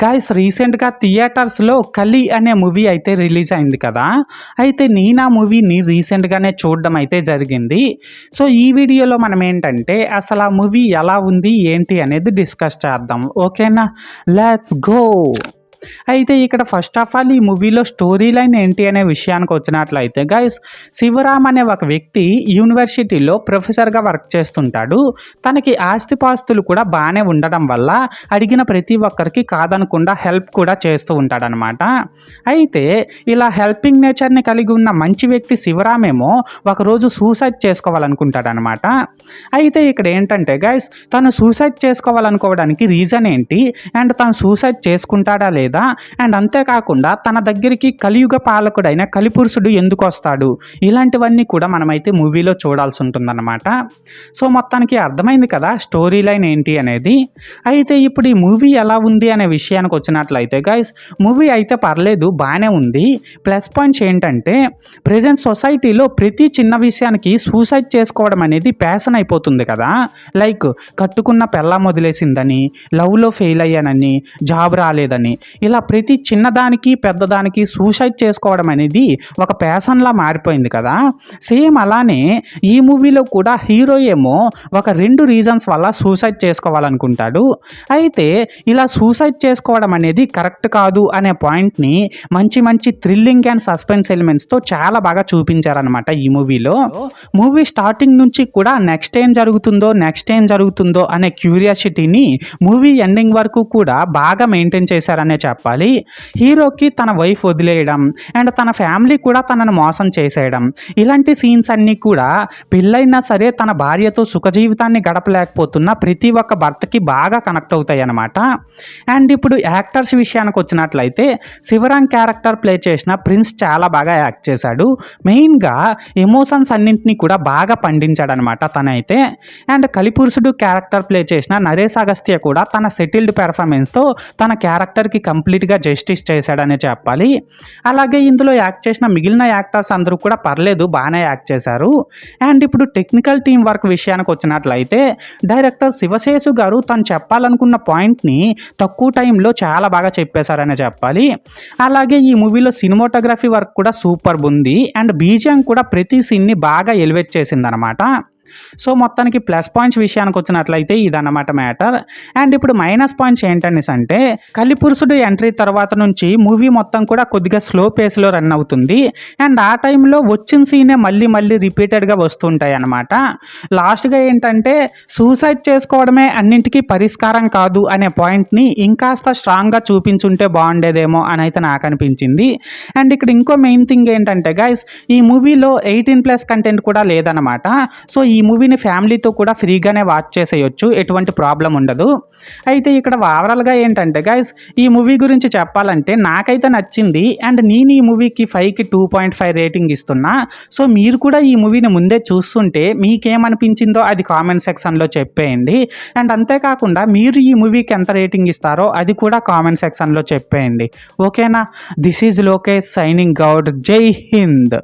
Guys రీసెంట్గా థియేటర్స్లో కలి అనే మూవీ అయితే రిలీజ్ అయింది కదా. అయితే నేను ఆ మూవీని రీసెంట్గానే చూడడం అయితే జరిగింది. సో ఈ వీడియోలో మనం ఏంటంటే అసలు ఆ మూవీ ఎలా ఉంది ఏంటి అనేది డిస్కస్ చేద్దాం. ఓకేనా, లెట్స్ గో. అయితే ఇక్కడ ఫస్ట్ ఆఫ్ ఆల్ ఈ మూవీలో స్టోరీ లైన్ ఏంటి అనే విషయానికి వచ్చినట్లయితే గైస్, శివరామ్ అనే ఒక వ్యక్తి యూనివర్సిటీలో ప్రొఫెసర్గా వర్క్ చేస్తుంటాడు. తనకి ఆస్తిపాస్తులు కూడా బాగానే ఉండడం వల్ల అడిగిన ప్రతి ఒక్కరికి కాదనకుండా హెల్ప్ కూడా చేస్తూ ఉంటాడనమాట. అయితే ఇలా హెల్పింగ్ నేచర్ని కలిగి ఉన్న మంచి వ్యక్తి శివరామేమో ఒకరోజు సూసైడ్ చేసుకోవాలనుకుంటాడనమాట. అయితే ఇక్కడ ఏంటంటే గైస్, తను సూసైడ్ చేసుకోవాలనుకోవడానికి రీజన్ ఏంటి అండ్ తను సూసైడ్ చేసుకుంటాడా లేదా, అండ్ అంతేకాకుండా తన దగ్గరికి కలియుగ పాలకుడైన కలిపురుషుడు ఎందుకు వస్తాడు, ఇలాంటివన్నీ కూడా మనమైతే మూవీలో చూడాల్సి ఉంటుందన్నమాట. సో మొత్తానికి అర్థమైంది కదా స్టోరీ లైన్ ఏంటి అనేది. అయితే ఇప్పుడు ఈ మూవీ ఎలా ఉంది అనే విషయానికి వచ్చినట్లయితే గైస్, మూవీ అయితే పర్లేదు, బాగానే ఉంది. ప్లస్ పాయింట్స్ ఏంటంటే ప్రెజెంట్ సొసైటీలో ప్రతి చిన్న విషయానికి సూసైడ్ చేసుకోవడం అనేది ప్యాషన్ అయిపోతుంది కదా. లైక్ కట్టుకున్న పెళ్ళాం వదిలేసిందని, లవ్లో ఫెయిల్ అయ్యానని, జాబ్ రాలేదని, ఇలా ప్రతి చిన్నదానికి పెద్దదానికి సూసైడ్ చేసుకోవడం అనేది ఒక ప్యాషన్లా మారిపోయింది కదా. సేమ్ అలానే ఈ మూవీలో కూడా హీరో ఏమో ఒక 2 రీజన్స్ వల్ల సూసైడ్ చేసుకోవాలనుకుంటాడు. అయితే ఇలా సూసైడ్ చేసుకోవడం అనేది కరెక్ట్ కాదు అనే పాయింట్ని మంచి మంచి థ్రిల్లింగ్ అండ్ సస్పెన్స్ ఎలిమెంట్స్తో చాలా బాగా చూపించారనమాట ఈ మూవీలో. మూవీ స్టార్టింగ్ నుంచి కూడా నెక్స్ట్ ఏం జరుగుతుందో అనే క్యూరియాసిటీని మూవీ ఎండింగ్ వరకు కూడా బాగా మెయింటైన్ చేశారనే చెప్పాలి. హీరోకి తన వైఫ్ వదిలేయడం అండ్ తన ఫ్యామిలీ కూడా తనను మోసం చేసేయడం, ఇలాంటి సీన్స్ అన్నీ కూడా పెళ్ళైనా సరే తన భార్యతో సుఖ జీవితాన్ని గడపలేకపోతున్న ప్రతి ఒక్క భర్తకి బాగా కనెక్ట్ అవుతాయి అన్నమాట. అండ్ ఇప్పుడు యాక్టర్స్ విషయానికి వచ్చినట్లయితే శివరాం క్యారెక్టర్ ప్లే చేసిన ప్రిన్స్ చాలా బాగా యాక్ట్ చేశాడు. మెయిన్గా ఎమోషన్స్ అన్నింటినీ కూడా బాగా పండించాడు అనమాట తనైతే. అండ్ కలిపురుషుడు క్యారెక్టర్ ప్లే చేసిన నరేష్ అగస్త్య కూడా తన సెటిల్డ్ పెర్ఫార్మెన్స్తో తన క్యారెక్టర్కి కంప్లీట్గా జస్టిస్ చేశాడనే చెప్పాలి. అలాగే ఇందులో యాక్ట్ చేసిన మిగిలిన యాక్టర్స్ అందరూ కూడా పర్లేదు, బాగానే యాక్ట్ చేశారు. అండ్ ఇప్పుడు టెక్నికల్ టీం వర్క్ విషయానికి వచ్చినట్లయితే డైరెక్టర్ శివశేషు గారు తను చెప్పాలనుకున్న పాయింట్ని తక్కువ టైంలో చాలా బాగా చెప్పేశారనే చెప్పాలి. అలాగే ఈ మూవీలో సినిమాటోగ్రఫీ వర్క్ కూడా సూపర్ ఉంది అండ్ బీజిఎం కూడా ప్రతి సీన్ని బాగా ఎలివేట్ చేసిందనమాట. సో మొత్తానికి ప్లస్ పాయింట్స్ విషయానికి వచ్చినట్లయితే ఇదన్నమాట మ్యాటర్. అండ్ ఇప్పుడు మైనస్ పాయింట్స్ ఏంటనేసి అంటే కలిపురుషుడు ఎంట్రీ తర్వాత నుంచి మూవీ మొత్తం కూడా కొద్దిగా స్లో పేస్లో రన్ అవుతుంది. అండ్ ఆ టైంలో వచ్చిన సీనే మళ్ళీ రిపీటెడ్గా వస్తుంటాయి అన్నమాట. లాస్ట్గా ఏంటంటే సూసైడ్ చేసుకోవడమే అన్నింటికీ పరిష్కారం కాదు అనే పాయింట్ని ఇంకాస్త స్ట్రాంగ్గా చూపించుంటే బాగుండేదేమో అని అయితే నాకు అనిపించింది. అండ్ ఇక్కడ ఇంకో మెయిన్ థింగ్ ఏంటంటే గైస్, ఈ మూవీలో 18+ కంటెంట్ కూడా లేదన్నమాట. సో ఈ మూవీని ఫ్యామిలీతో కూడా ఫ్రీగానే వాచ్ చేసేయచ్చు, ఎటువంటి ప్రాబ్లం ఉండదు. అయితే ఇక్కడ ఓవరాల్గా ఏంటంటే గైస్, ఈ మూవీ గురించి చెప్పాలంటే నాకైతే నచ్చింది అండ్ నేను ఈ మూవీకి 5కి 2.5 రేటింగ్ ఇస్తున్నా. సో మీరు కూడా ఈ మూవీని ముందే చూస్తుంటే మీకేమనిపించిందో అది కామెంట్ సెక్షన్లో చెప్పేయండి. అండ్ అంతేకాకుండా మీరు ఈ మూవీకి ఎంత రేటింగ్ ఇస్తారో అది కూడా కామెంట్ సెక్షన్లో చెప్పేయండి. ఓకేనా, this is Lokesh signing out. జై హింద్.